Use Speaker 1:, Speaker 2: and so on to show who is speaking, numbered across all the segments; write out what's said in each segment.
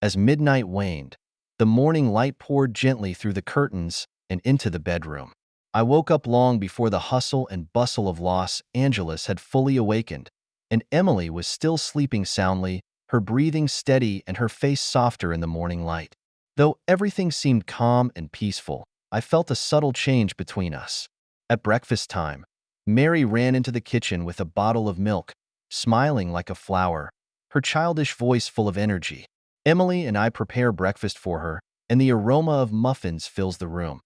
Speaker 1: As midnight waned, the morning light poured gently through the curtains and into the bedroom. I woke up long before the hustle and bustle of Los Angeles had fully awakened, and Emily was still sleeping soundly, her breathing steady and her face softer in the morning light. Though everything seemed calm and peaceful, I felt a subtle change between us. At breakfast time, Mary ran into the kitchen with a bottle of milk, smiling like a flower, her childish voice full of energy. Emily and I prepare breakfast for her, and the aroma of muffins fills the room.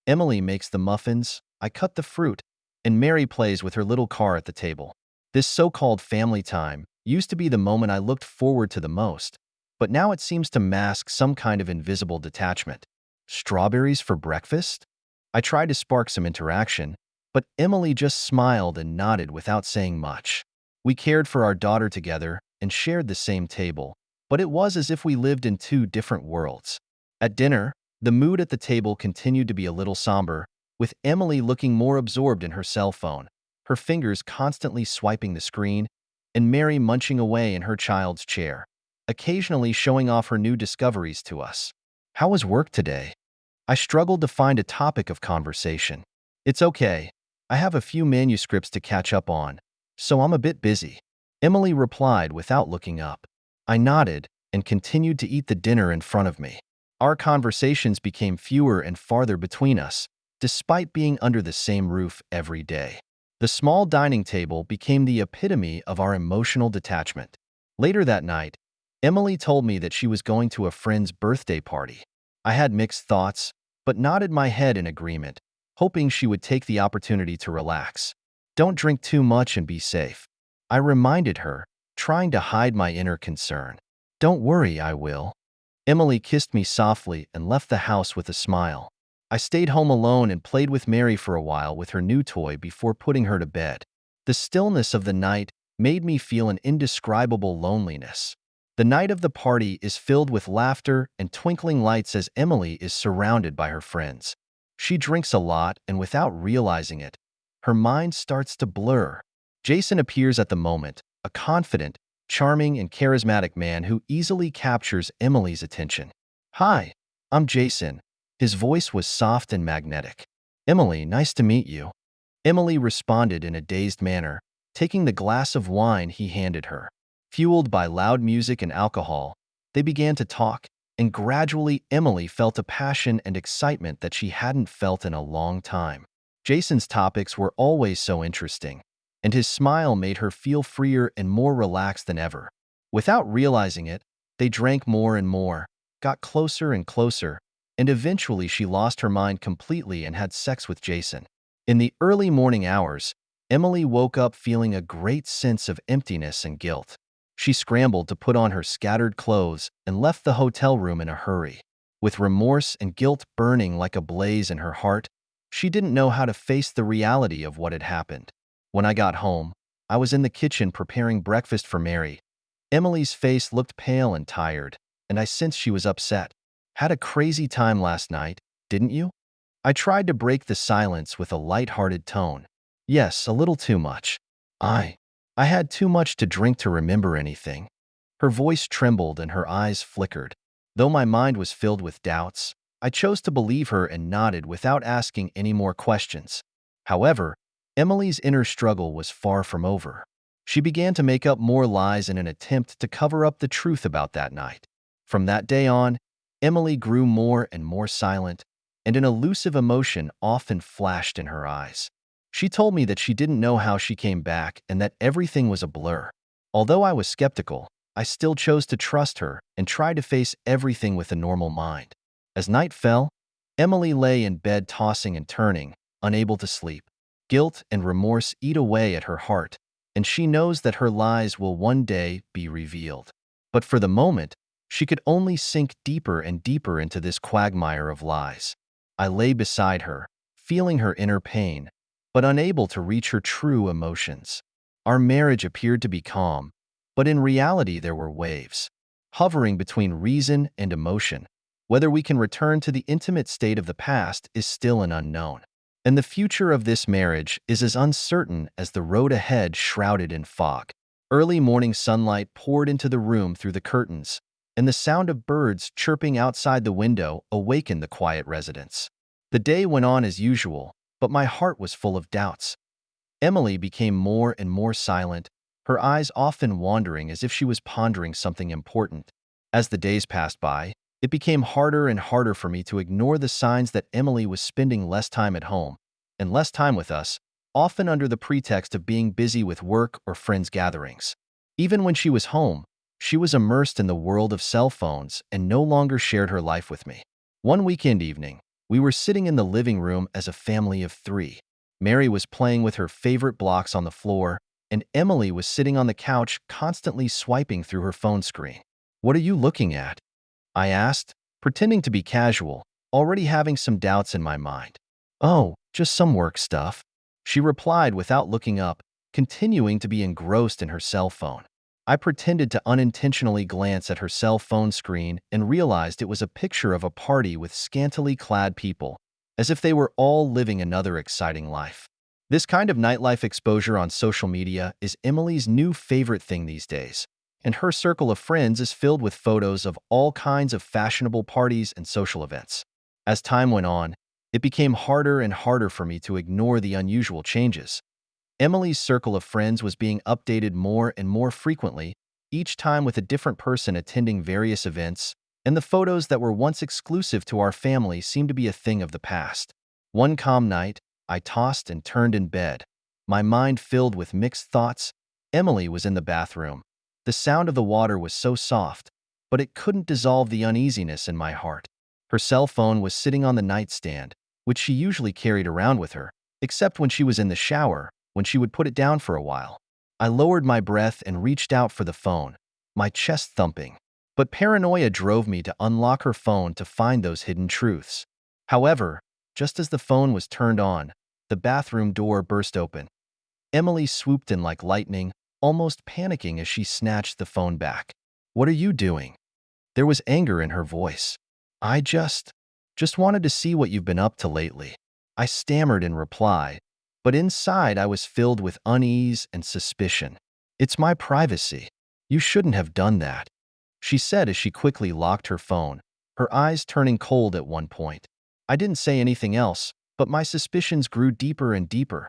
Speaker 1: Emily makes the muffins, I cut the fruit, and Mary plays with her little car at the table. This so-called family time used to be the moment I looked forward to the most, but now it seems to mask some kind of invisible detachment. Strawberries for breakfast? I tried to spark some interaction, but Emily just smiled and nodded without saying much. We cared for our daughter together and shared the same table, but it was as if we lived in two different worlds. At dinner, the mood at the table continued to be a little somber, with Emily looking more absorbed in her cell phone, her fingers constantly swiping the screen, and Mary munching away in her child's chair, occasionally showing off her new discoveries to us. How was work today? I struggled to find a topic of conversation. It's okay. I have a few manuscripts to catch up on, so I'm a bit busy. Emily replied without looking up. I nodded and continued to eat the dinner in front of me. Our conversations became fewer and farther between us, despite being under the same roof every day. The small dining table became the epitome of our emotional detachment. Later that night, Emily told me that she was going to a friend's birthday party. I had mixed thoughts, but nodded my head in agreement, hoping she would take the opportunity to relax. Don't drink too much and be safe. I reminded her, trying to hide my inner concern. Don't worry, I will. Emily kissed me softly and left the house with a smile. I stayed home alone and played with Mary for a while with her new toy before putting her to bed. The stillness of the night made me feel an indescribable loneliness. The night of the party is filled with laughter and twinkling lights as Emily is surrounded by her friends. She drinks a lot, and without realizing it, her mind starts to blur. Jason appears at the moment, a confident, charming, and charismatic man who easily captures Emily's attention. Hi, I'm Jason. His voice was soft and magnetic. Emily, nice to meet you. Emily responded in a dazed manner, taking the glass of wine he handed her. Fueled by loud music and alcohol, they began to talk, and gradually Emily felt a passion and excitement that she hadn't felt in a long time. Jason's topics were always so interesting, and his smile made her feel freer and more relaxed than ever. Without realizing it, they drank more and more, got closer and closer, and eventually she lost her mind completely and had sex with Jason. In the early morning hours, Emily woke up feeling a great sense of emptiness and guilt. She scrambled to put on her scattered clothes and left the hotel room in a hurry. With remorse and guilt burning like a blaze in her heart, she didn't know how to face the reality of what had happened. When I got home, I was in the kitchen preparing breakfast for Mary. Emily's face looked pale and tired, and I sensed she was upset. Had a crazy time last night, didn't you? I tried to break the silence with a light-hearted tone. Yes, a little too much. I had too much to drink to remember anything. Her voice trembled and her eyes flickered. Though my mind was filled with doubts, I chose to believe her and nodded without asking any more questions. However, Emily's inner struggle was far from over. She began to make up more lies in an attempt to cover up the truth about that night. From that day on, Emily grew more and more silent, and an elusive emotion often flashed in her eyes. She told me that she didn't know how she came back and that everything was a blur. Although I was skeptical, I still chose to trust her and try to face everything with a normal mind. As night fell, Emily lay in bed tossing and turning, unable to sleep. Guilt and remorse eat away at her heart, and she knows that her lies will one day be revealed. But for the moment, she could only sink deeper and deeper into this quagmire of lies. I lay beside her, feeling her inner pain, but unable to reach her true emotions. Our marriage appeared to be calm, but in reality there were waves, hovering between reason and emotion. Whether we can return to the intimate state of the past is still an unknown. And the future of this marriage is as uncertain as the road ahead shrouded in fog. Early morning sunlight poured into the room through the curtains, and the sound of birds chirping outside the window awakened the quiet residents. The day went on as usual, but my heart was full of doubts. Emily became more and more silent, her eyes often wandering as if she was pondering something important. As the days passed by, it became harder and harder for me to ignore the signs that Emily was spending less time at home and less time with us, often under the pretext of being busy with work or friends' gatherings. Even when she was home, she was immersed in the world of cell phones and no longer shared her life with me. One weekend evening, we were sitting in the living room as a family of three. Mary was playing with her favorite blocks on the floor, and Emily was sitting on the couch constantly swiping through her phone screen. "What are you looking at?" I asked, pretending to be casual, already having some doubts in my mind. "Oh, just some work stuff," she replied without looking up, continuing to be engrossed in her cell phone. I pretended to unintentionally glance at her cell phone screen and realized it was a picture of a party with scantily clad people, as if they were all living another exciting life. This kind of nightlife exposure on social media is Emily's new favorite thing these days, and her circle of friends is filled with photos of all kinds of fashionable parties and social events. As time went on, it became harder and harder for me to ignore the unusual changes. Emily's circle of friends was being updated more and more frequently, each time with a different person attending various events, and the photos that were once exclusive to our family seemed to be a thing of the past. One calm night, I tossed and turned in bed, my mind filled with mixed thoughts. Emily was in the bathroom. The sound of the water was so soft, but it couldn't dissolve the uneasiness in my heart. Her cell phone was sitting on the nightstand, which she usually carried around with her, except when she was in the shower, when she would put it down for a while. I lowered my breath and reached out for the phone, my chest thumping. But paranoia drove me to unlock her phone to find those hidden truths. However, just as the phone was turned on, the bathroom door burst open. Emily swooped in like lightning, almost panicking as she snatched the phone back. "What are you doing?" There was anger in her voice. "I just wanted to see what you've been up to lately," I stammered in reply, but inside I was filled with unease and suspicion. "It's my privacy. You shouldn't have done that," she said as she quickly locked her phone, her eyes turning cold at one point. I didn't say anything else, but my suspicions grew deeper and deeper.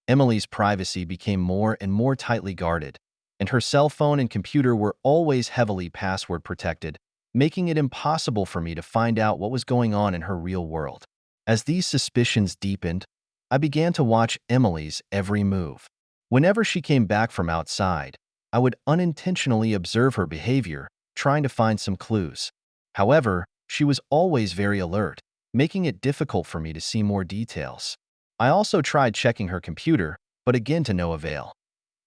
Speaker 1: Emily's privacy became more and more tightly guarded, and her cell phone and computer were always heavily password protected, making it impossible for me to find out what was going on in her real world. As these suspicions deepened, I began to watch Emily's every move. Whenever she came back from outside, I would unintentionally observe her behavior, trying to find some clues. However, she was always very alert, making it difficult for me to see more details. I also tried checking her computer, but again to no avail.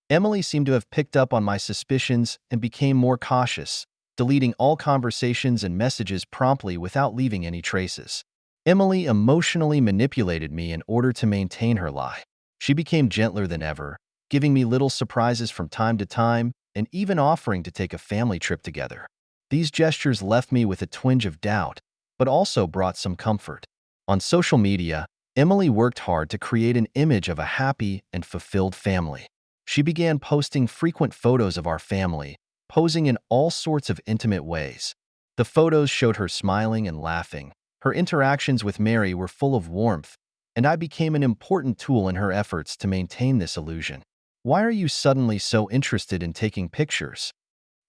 Speaker 1: Emily seemed to have picked up on my suspicions and became more cautious, deleting all conversations and messages promptly without leaving any traces. Emily emotionally manipulated me in order to maintain her lie. She became gentler than ever, giving me little surprises from time to time and even offering to take a family trip together. These gestures left me with a twinge of doubt, but also brought some comfort. On social media, Emily worked hard to create an image of a happy and fulfilled family. She began posting frequent photos of our family, posing in all sorts of intimate ways. The photos showed her smiling and laughing. Her interactions with Mary were full of warmth, and I became an important tool in her efforts to maintain this illusion. "Why are you suddenly so interested in taking pictures?"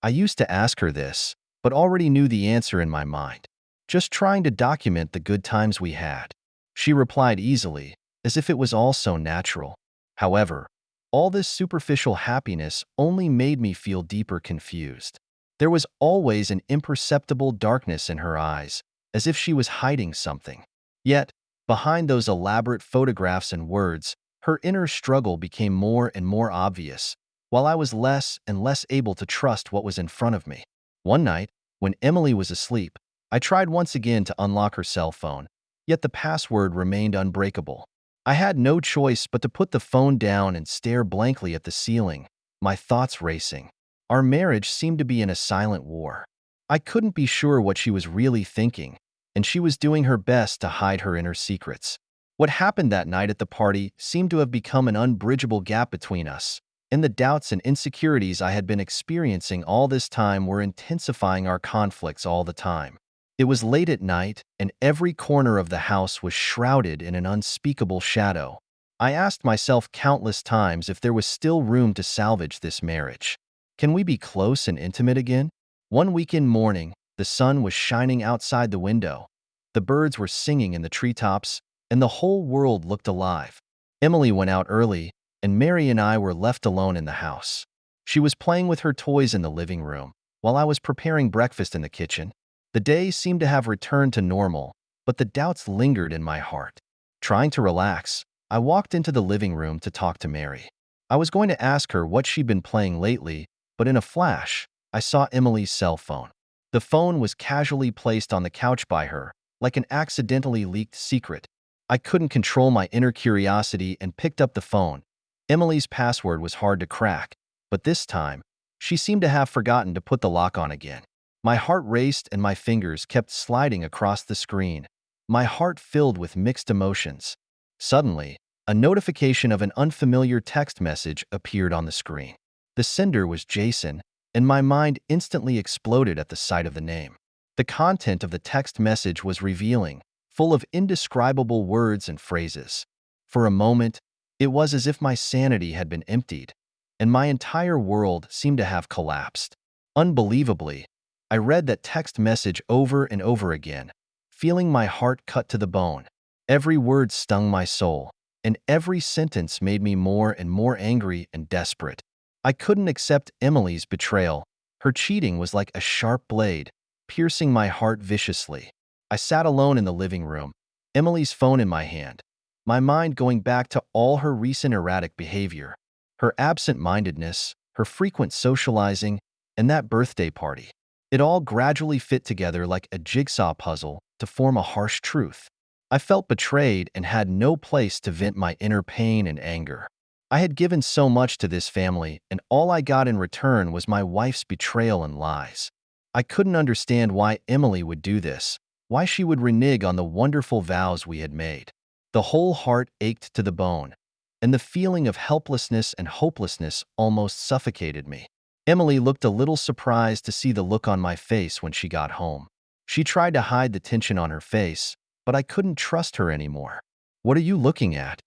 Speaker 1: I used to ask her this, but already knew the answer in my mind. "Just trying to document the good times we had," she replied easily, as if it was all so natural. However, all this superficial happiness only made me feel deeper confused. There was always an imperceptible darkness in her eyes, as if she was hiding something. Yet, behind those elaborate photographs and words, her inner struggle became more and more obvious, while I was less and less able to trust what was in front of me. One night, when Emily was asleep, I tried once again to unlock her cell phone, yet the password remained unbreakable. I had no choice but to put the phone down and stare blankly at the ceiling, my thoughts racing. Our marriage seemed to be in a silent war. I couldn't be sure what she was really thinking, and she was doing her best to hide her inner secrets. What happened that night at the party seemed to have become an unbridgeable gap between us. and the doubts and insecurities I had been experiencing all this time were intensifying our conflicts all the time. It was late at night, and every corner of the house was shrouded in an unspeakable shadow. I asked myself countless times if there was still room to salvage this marriage. Can we be close and intimate again? One weekend morning, the sun was shining outside the window. The birds were singing in the treetops, and the whole world looked alive. Emily went out early, and Mary and I were left alone in the house. She was playing with her toys in the living room, while I was preparing breakfast in the kitchen. The day seemed to have returned to normal, but the doubts lingered in my heart. Trying to relax, I walked into the living room to talk to Mary. I was going to ask her what she'd been playing lately, but in a flash, I saw Emily's cell phone. The phone was casually placed on the couch by her, like an accidentally leaked secret. I couldn't control my inner curiosity and picked up the phone. Emily's password was hard to crack, but this time, she seemed to have forgotten to put the lock on again. My heart raced and my fingers kept sliding across the screen, my heart filled with mixed emotions. Suddenly, a notification of an unfamiliar text message appeared on the screen. The sender was Jason, and my mind instantly exploded at the sight of the name. The content of the text message was revealing, full of indescribable words and phrases. For a moment, it was as if my sanity had been emptied, and my entire world seemed to have collapsed. Unbelievably, I read that text message over and over again, feeling my heart cut to the bone. Every word stung my soul, and every sentence made me more and more angry and desperate. I couldn't accept Emily's betrayal. Her cheating was like a sharp blade, piercing my heart viciously. I sat alone in the living room, Emily's phone in my hand, my mind going back to all her recent erratic behavior, her absent-mindedness, her frequent socializing, and that birthday party. It all gradually fit together like a jigsaw puzzle to form a harsh truth. I felt betrayed and had no place to vent my inner pain and anger. I had given so much to this family, and all I got in return was my wife's betrayal and lies. I couldn't understand why Emily would do this, why she would renege on the wonderful vows we had made. The whole heart ached to the bone, and the feeling of helplessness and hopelessness almost suffocated me. Emily looked a little surprised to see the look on my face when she got home. She tried to hide the tension on her face, but I couldn't trust her anymore. "What are you looking at?"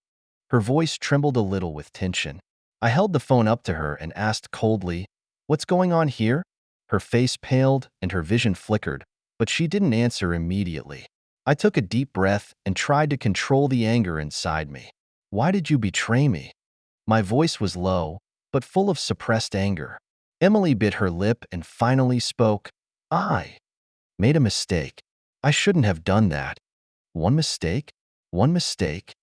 Speaker 1: Her voice trembled a little with tension. I held the phone up to her and asked coldly, "What's going on here?" Her face paled and her vision flickered, but she didn't answer immediately. I took a deep breath and tried to control the anger inside me. "Why did you betray me?" My voice was low, but full of suppressed anger. Emily bit her lip and finally spoke. "I made a mistake. I shouldn't have done that." "One mistake? One mistake?"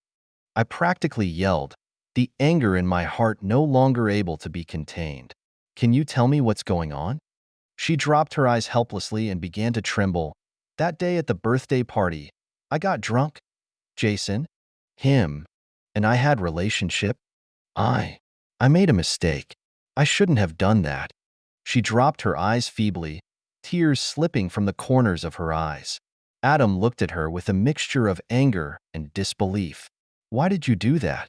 Speaker 1: I practically yelled, the anger in my heart no longer able to be contained. "Can you tell me what's going on?" She dropped her eyes helplessly and began to tremble. "That day at the birthday party, I got drunk. Jason, him, and I had relationship. I made a mistake. I shouldn't have done that." She dropped her eyes feebly, tears slipping from the corners of her eyes. Adam looked at her with a mixture of anger and disbelief. "Why did you do that?"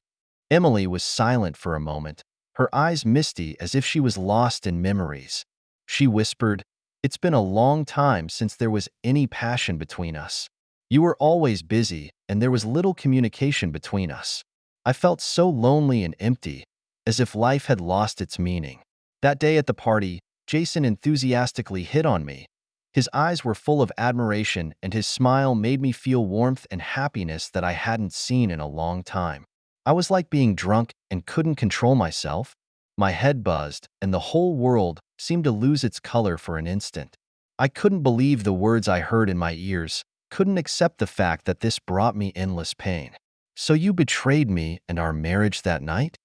Speaker 1: Emily was silent for a moment, her eyes misty as if she was lost in memories. She whispered, "It's been a long time since there was any passion between us. You were always busy, and there was little communication between us. I felt so lonely and empty, as if life had lost its meaning. That day at the party, Jason enthusiastically hit on me. His eyes were full of admiration, and his smile made me feel warmth and happiness that I hadn't seen in a long time. I was like being drunk and couldn't control myself. My head buzzed, and the whole world seemed to lose its color for an instant. I couldn't believe the words I heard in my ears, couldn't accept the fact that this brought me endless pain. "So you betrayed me and our marriage that night?"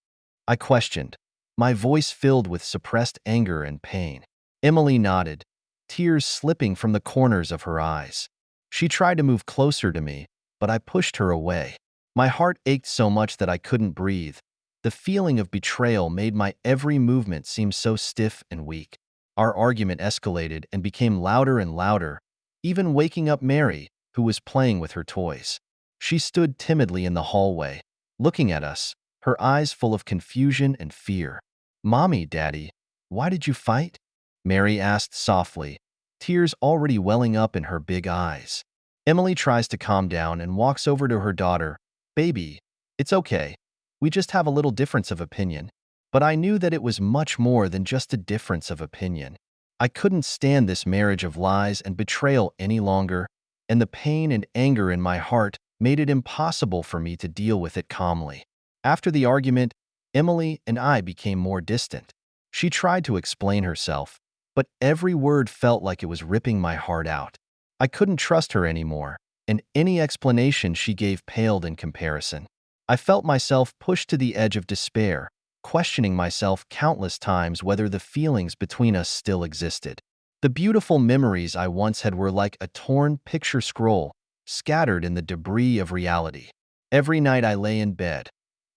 Speaker 1: I questioned, my voice filled with suppressed anger and pain. Emily nodded, tears slipping from the corners of her eyes. She tried to move closer to me, but I pushed her away. My heart ached so much that I couldn't breathe. The feeling of betrayal made my every movement seem so stiff and weak. Our argument escalated and became louder and louder, even waking up Mary, who was playing with her toys. She stood timidly in the hallway, looking at us, her eyes full of confusion and fear. "Mommy, Daddy, why did you fight?" Mary asked softly, tears already welling up in her big eyes. Emily tries to calm down and walks over to her daughter. "Baby, it's okay. We just have a little difference of opinion." But I knew that it was much more than just a difference of opinion. I couldn't stand this marriage of lies and betrayal any longer, and the pain and anger in my heart made it impossible for me to deal with it calmly. After the argument, Emily and I became more distant. She tried to explain herself, but every word felt like it was ripping my heart out. I couldn't trust her anymore, and any explanation she gave paled in comparison. I felt myself pushed to the edge of despair, questioning myself countless times whether the feelings between us still existed. The beautiful memories I once had were like a torn picture scroll, scattered in the debris of reality. Every night I lay in bed,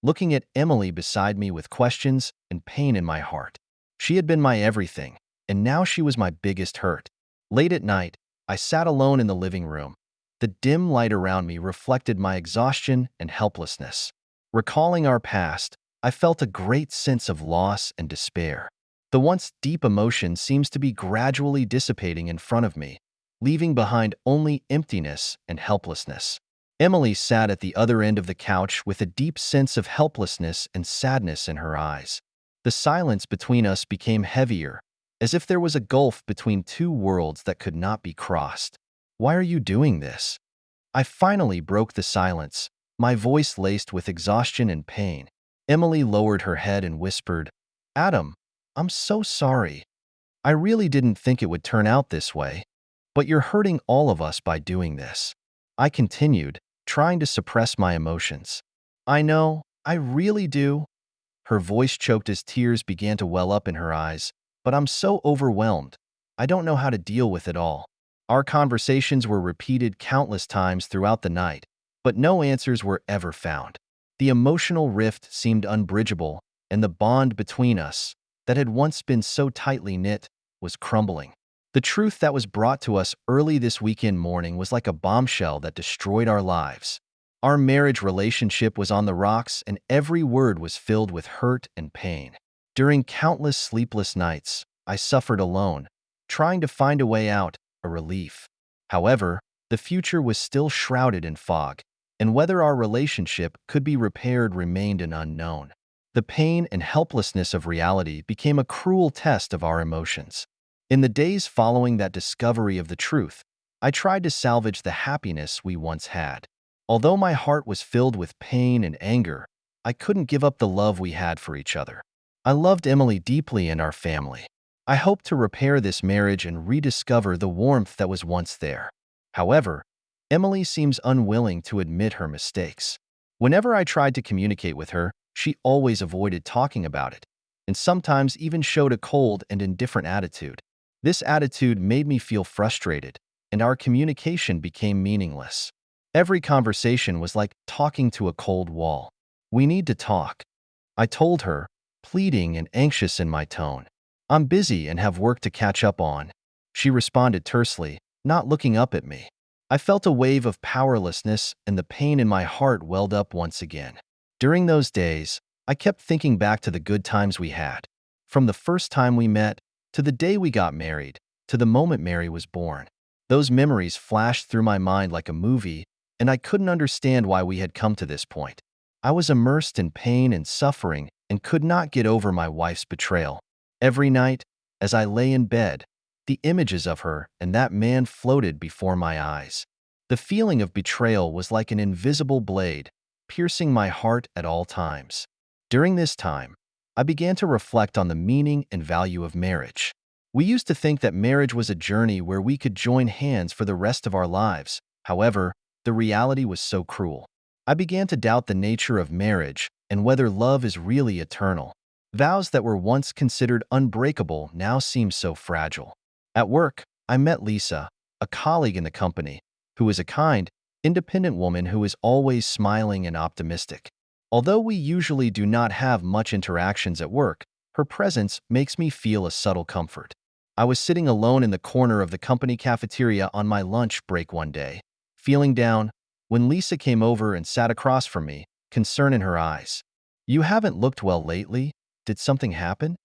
Speaker 1: looking at Emily beside me with questions and pain in my heart. She had been my everything, and now she was my biggest hurt. Late at night, I sat alone in the living room. The dim light around me reflected my exhaustion and helplessness. Recalling our past, I felt a great sense of loss and despair. The once deep emotion seems to be gradually dissipating in front of me, leaving behind only emptiness and helplessness. Emily sat at the other end of the couch with a deep sense of helplessness and sadness in her eyes. The silence between us became heavier, as if there was a gulf between two worlds that could not be crossed. "Why are you doing this?" I finally broke the silence, my voice laced with exhaustion and pain. Emily lowered her head and whispered, "Adam, I'm so sorry. I really didn't think it would turn out this way. But you're hurting all of us by doing this." I continued, trying to suppress my emotions. "I know, I really do." Her voice choked as tears began to well up in her eyes, "but I'm so overwhelmed. I don't know how to deal with it all." Our conversations were repeated countless times throughout the night, but no answers were ever found. The emotional rift seemed unbridgeable, and the bond between us, that had once been so tightly knit, was crumbling. The truth that was brought to us early this weekend morning was like a bombshell that destroyed our lives. Our marriage relationship was on the rocks, and every word was filled with hurt and pain. During countless sleepless nights, I suffered alone, trying to find a way out, a relief. However, the future was still shrouded in fog, and whether our relationship could be repaired remained an unknown. The pain and helplessness of reality became a cruel test of our emotions. In the days following that discovery of the truth, I tried to salvage the happiness we once had. Although my heart was filled with pain and anger, I couldn't give up the love we had for each other. I loved Emily deeply and our family. I hoped to repair this marriage and rediscover the warmth that was once there. However, Emily seems unwilling to admit her mistakes. Whenever I tried to communicate with her, she always avoided talking about it, and sometimes even showed a cold and indifferent attitude. This attitude made me feel frustrated, and our communication became meaningless. Every conversation was like talking to a cold wall. "We need to talk," I told her, pleading and anxious in my tone. "I'm busy and have work to catch up on." She responded tersely, not looking up at me. I felt a wave of powerlessness, and the pain in my heart welled up once again. During those days, I kept thinking back to the good times we had. From the first time we met, to the day we got married, to the moment Mary was born. Those memories flashed through my mind like a movie, and I couldn't understand why we had come to this point. I was immersed in pain and suffering and could not get over my wife's betrayal. Every night, as I lay in bed, the images of her and that man floated before my eyes. The feeling of betrayal was like an invisible blade, piercing my heart at all times. During this time, I began to reflect on the meaning and value of marriage. We used to think that marriage was a journey where we could join hands for the rest of our lives. However, the reality was so cruel. I began to doubt the nature of marriage and whether love is really eternal. Vows that were once considered unbreakable now seem so fragile. At work, I met Lisa, a colleague in the company, who is a kind, independent woman who is always smiling and optimistic. Although we usually do not have much interactions at work, her presence makes me feel a subtle comfort. I was sitting alone in the corner of the company cafeteria on my lunch break one day, feeling down, when Lisa came over and sat across from me, concern in her eyes. "You haven't looked well lately. Did something happen?"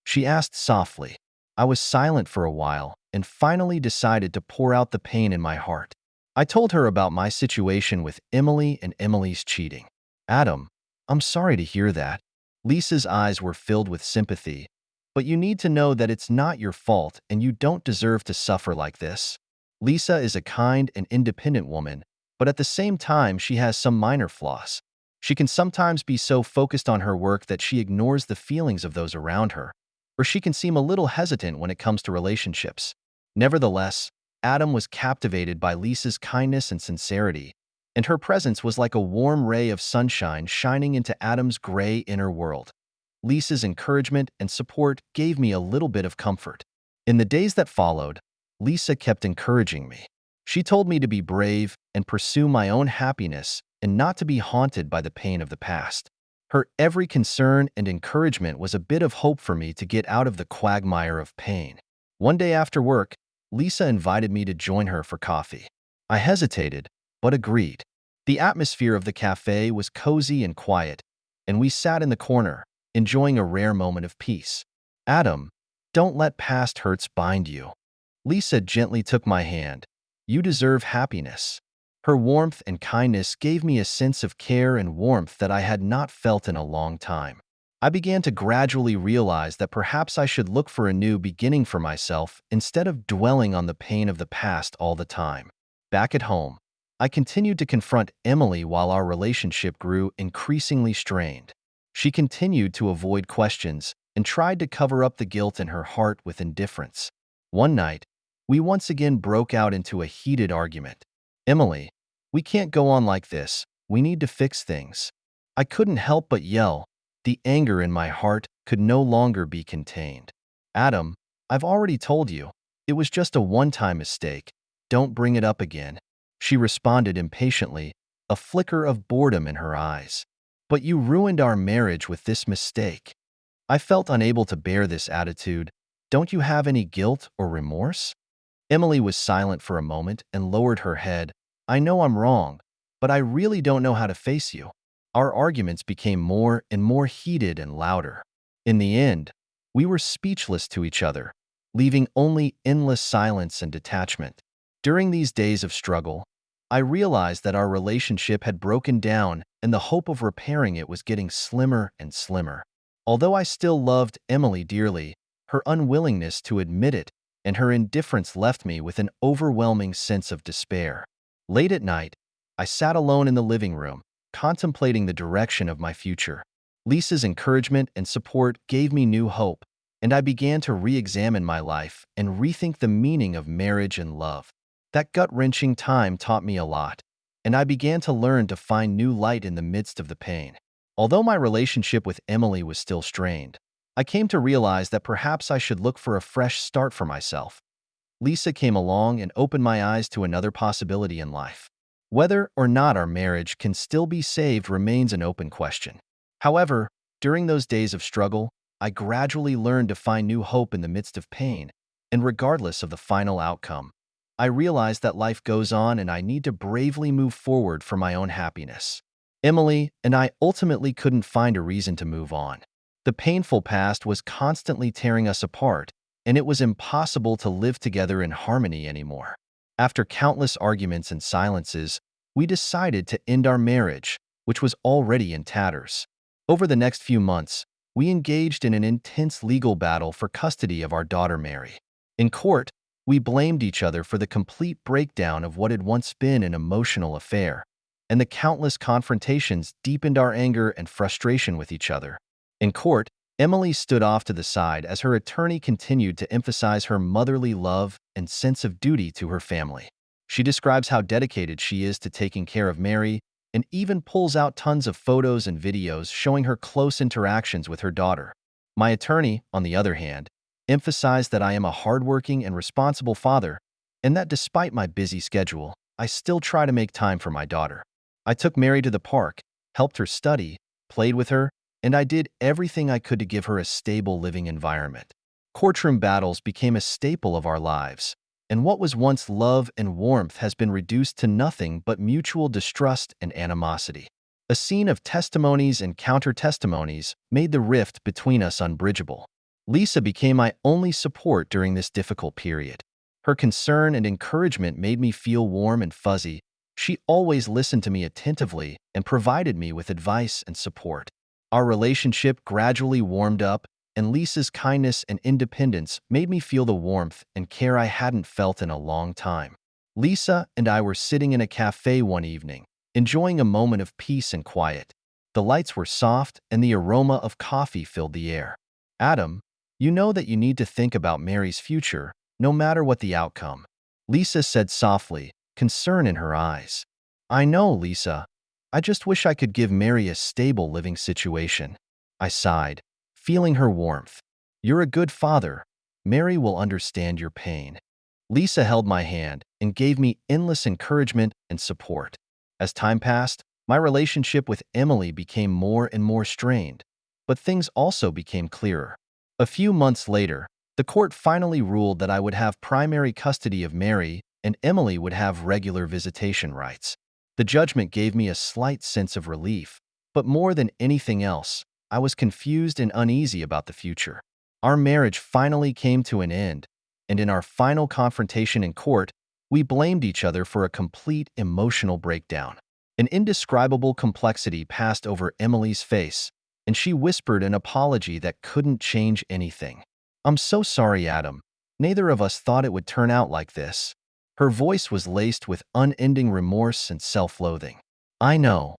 Speaker 1: She asked softly. I was silent for a while and finally decided to pour out the pain in my heart. I told her about my situation with Emily and Emily's cheating. Adam, I'm sorry to hear that. Lisa's eyes were filled with sympathy. But you need to know that it's not your fault and you don't deserve to suffer like this. Lisa is a kind and independent woman, but at the same time, she has some minor flaws. She can sometimes be so focused on her work that she ignores the feelings of those around her, or she can seem a little hesitant when it comes to relationships. Nevertheless, Adam was captivated by Lisa's kindness and sincerity, and her presence was like a warm ray of sunshine shining into Adam's gray inner world. Lisa's encouragement and support gave me a little bit of comfort. In the days that followed, Lisa kept encouraging me. She told me to be brave and pursue my own happiness and not to be haunted by the pain of the past. Her every concern and encouragement was a bit of hope for me to get out of the quagmire of pain. One day after work, Lisa invited me to join her for coffee. I hesitated, but agreed. The atmosphere of the cafe was cozy and quiet, and we sat in the corner, enjoying a rare moment of peace. Adam, don't let past hurts bind you. Lisa gently took my hand. You deserve happiness. Her warmth and kindness gave me a sense of care and warmth that I had not felt in a long time. I began to gradually realize that perhaps I should look for a new beginning for myself instead of dwelling on the pain of the past all the time. Back at home, I continued to confront Emily while our relationship grew increasingly strained. She continued to avoid questions and tried to cover up the guilt in her heart with indifference. One night, we once again broke out into a heated argument. Emily, we can't go on like this. We need to fix things. I couldn't help but yell. The anger in my heart could no longer be contained. Adam, I've already told you. It was just a one-time mistake. Don't bring it up again. She responded impatiently, a flicker of boredom in her eyes. But you ruined our marriage with this mistake. I felt unable to bear this attitude. Don't you have any guilt or remorse? Emily was silent for a moment and lowered her head. I know I'm wrong, but I really don't know how to face you. Our arguments became more and more heated and louder. In the end, we were speechless to each other, leaving only endless silence and detachment. During these days of struggle, I realized that our relationship had broken down and the hope of repairing it was getting slimmer and slimmer. Although I still loved Emily dearly, her unwillingness to admit it and her indifference left me with an overwhelming sense of despair. Late at night, I sat alone in the living room, contemplating the direction of my future. Lisa's encouragement and support gave me new hope, and I began to re-examine my life and rethink the meaning of marriage and love. That gut-wrenching time taught me a lot, and I began to learn to find new light in the midst of the pain. Although my relationship with Emily was still strained, I came to realize that perhaps I should look for a fresh start for myself. Lisa came along and opened my eyes to another possibility in life. Whether or not our marriage can still be saved remains an open question. However, during those days of struggle, I gradually learned to find new hope in the midst of pain, and regardless of the final outcome, I realized that life goes on and I need to bravely move forward for my own happiness. Emily and I ultimately couldn't find a reason to move on. The painful past was constantly tearing us apart, and it was impossible to live together in harmony anymore. After countless arguments and silences, we decided to end our marriage, which was already in tatters. Over the next few months, we engaged in an intense legal battle for custody of our daughter Mary. In court, we blamed each other for the complete breakdown of what had once been an emotional affair, and the countless confrontations deepened our anger and frustration with each other. In court, Emily stood off to the side as her attorney continued to emphasize her motherly love and sense of duty to her family. She describes how dedicated she is to taking care of Mary and even pulls out tons of photos and videos showing her close interactions with her daughter. My attorney, on the other hand, emphasized that I am a hardworking and responsible father and that despite my busy schedule, I still try to make time for my daughter. I took Mary to the park, helped her study, played with her, and I did everything I could to give her a stable living environment. Courtroom battles became a staple of our lives, and what was once love and warmth has been reduced to nothing but mutual distrust and animosity. A scene of testimonies and counter-testimonies made the rift between us unbridgeable. Lisa became my only support during this difficult period. Her concern and encouragement made me feel warm and fuzzy. She always listened to me attentively and provided me with advice and support. Our relationship gradually warmed up, and Lisa's kindness and independence made me feel the warmth and care I hadn't felt in a long time. Lisa and I were sitting in a cafe one evening, enjoying a moment of peace and quiet. The lights were soft, and the aroma of coffee filled the air. "Adam, you know that you need to think about Mary's future, no matter what the outcome," Lisa said softly, concern in her eyes. "I know, Lisa. I just wish I could give Mary a stable living situation." I sighed, feeling her warmth. "You're a good father. Mary will understand your pain." Lisa held my hand and gave me endless encouragement and support. As time passed, my relationship with Emily became more and more strained, but things also became clearer. A few months later, the court finally ruled that I would have primary custody of Mary and Emily would have regular visitation rights. The judgment gave me a slight sense of relief, but more than anything else, I was confused and uneasy about the future. Our marriage finally came to an end, and in our final confrontation in court, we blamed each other for a complete emotional breakdown. An indescribable complexity passed over Emily's face, and she whispered an apology that couldn't change anything. "I'm so sorry, Adam. Neither of us thought it would turn out like this." Her voice was laced with unending remorse and self-loathing. "I know."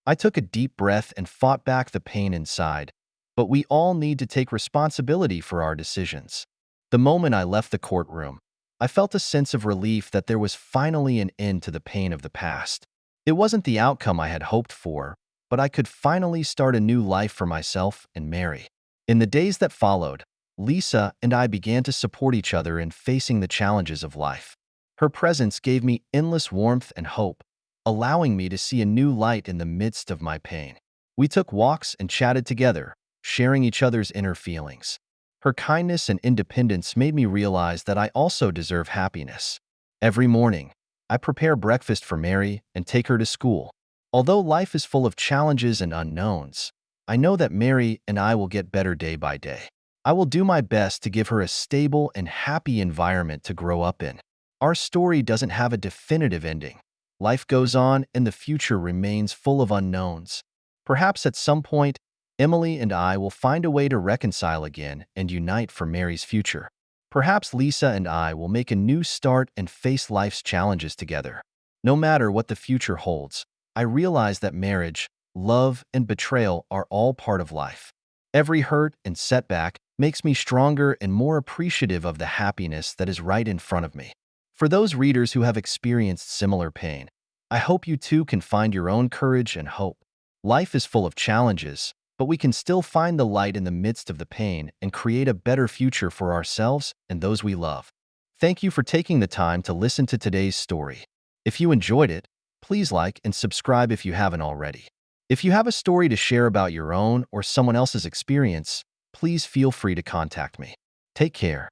Speaker 1: I took a deep breath and fought back the pain inside, but we all need to take responsibility for our decisions. The moment I left the courtroom, I felt a sense of relief that there was finally an end to the pain of the past. It wasn't the outcome I had hoped for, but I could finally start a new life for myself and Mary. In the days that followed, Lisa and I began to support each other in facing the challenges of life. Her presence gave me endless warmth and hope, allowing me to see a new light in the midst of my pain. We took walks and chatted together, sharing each other's inner feelings. Her kindness and independence made me realize that I also deserve happiness. Every morning, I prepare breakfast for Mary and take her to school. Although life is full of challenges and unknowns, I know that Mary and I will get better day by day. I will do my best to give her a stable and happy environment to grow up in. Our story doesn't have a definitive ending. Life goes on and the future remains full of unknowns. Perhaps at some point, Emily and I will find a way to reconcile again and unite for Mary's future. Perhaps Lisa and I will make a new start and face life's challenges together. No matter what the future holds, I realize that marriage, love, and betrayal are all part of life. Every hurt and setback makes me stronger and more appreciative of the happiness that is right in front of me. For those readers who have experienced similar pain, I hope you too can find your own courage and hope. Life is full of challenges, but we can still find the light in the midst of the pain and create a better future for ourselves and those we love. Thank you for taking the time to listen to today's story. If you enjoyed it, please like and subscribe if you haven't already. If you have a story to share about your own or someone else's experience, please feel free to contact me. Take care.